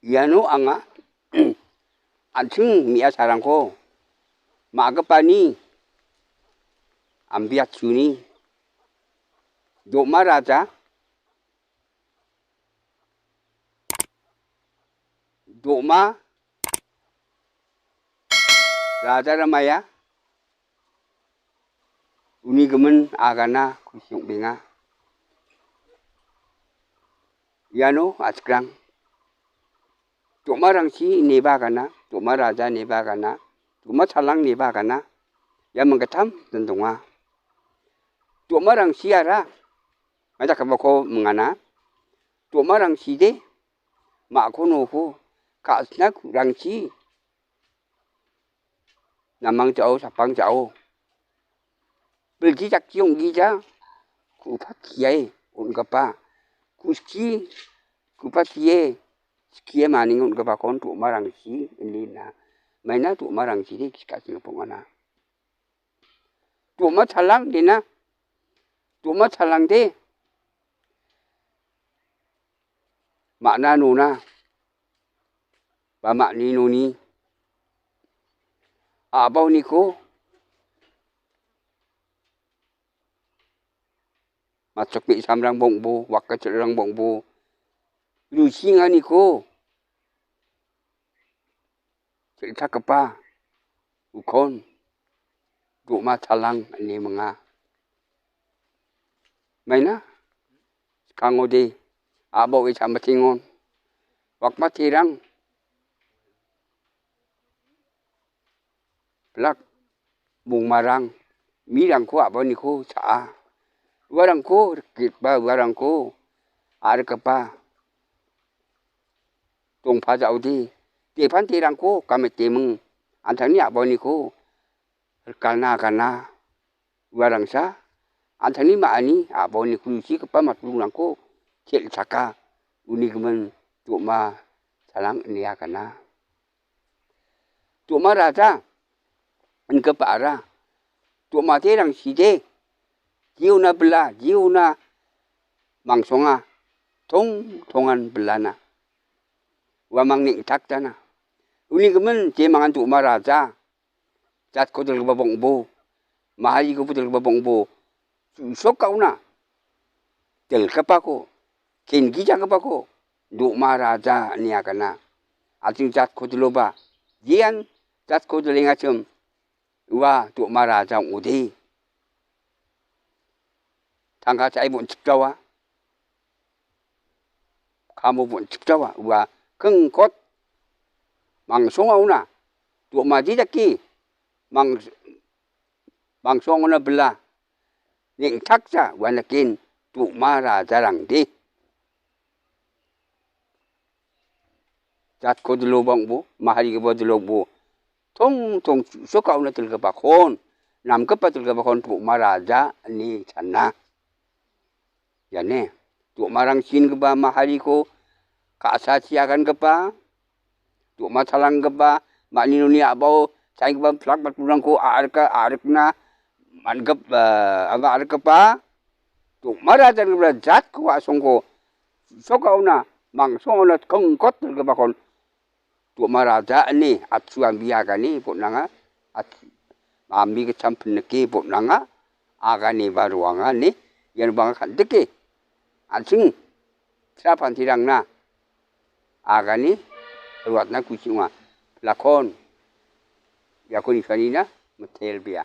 Iano anga anjing mia sarangko magapani ambiat suni Doma Raja Doma Raja Ramaya uni gemen agana kusyung benga Iano askrang Doma Rangsi nebagana Doma Raja nebagana Doma Salang nebagana ya mengketam tentungwa Doma Rangsi ara ada kabako mengana Doma Rangsi de makono ko kasna Rangsi namang jauh sapang jauh belgi jak kiong gija ku patiyai un kapa kuski ku patiyai Sekia maningun ke bakon tu marangsi inlina. Maina tu marangsi di kasih pongana. Tu salang dina. Tu salang de. Makna nuna. Ba makni nuni. Abau niko. Masuk pi samrang bongbo, wakat serang bongbo. Lusinga niko cerita kepa ukon Doma Salang ni menga maina kangode abo we sama tingon wak matirang plak bung marang mirang ko abo niko sa warang ko kitba warang ko ar kepa Tong pajau di depan tirangko kami temeng antani aboniko kana warang sa antani maani aboniku si kepa matlungangko cel saka uni gemen Doma Salang nia kana Doma Raja en kepara Doma terang side jiuna bela jiuna mangsonga tongan belana Wamang ning tak dana. Uni gemen je mangan Doma Raja. Jat ko del babongbo. Mahali ko del babongbo. Sok kau na. Del kapako. Ken gija kapako. Doma Raja ni akana. Ating jat ko deloba. Jian jat ko del ngacem. Wa Doma Raja ngudi. Tangga cai bon ciptawa. Kamu bon ciptawa. Wa kengkot mangsong una Doma jidaki mangsong una bela ning taksa wanakin Doma Raja rangdi jat ko delobang bu mahari ke delobang bu tong soka una tel bakon nam ke patel bakon Doma Raja ni sana ya ne Doma Rangsin ke ba mahari ko kaasasiakan kepa Doma Salang kepa makni nuni abau sai kepa plak matulangko arkna mangkep aba kepa Doma Raja jat ko asongko sokauna mangsona kengkot kepa kon Doma Raja ni atsu ambiaga ni potnanga ambi ke campneke potnanga aga ni baruanga ni yan bang kandeke ansing siapa tirangna agani ruatna kucingwa lakon yakoni kanina metel bia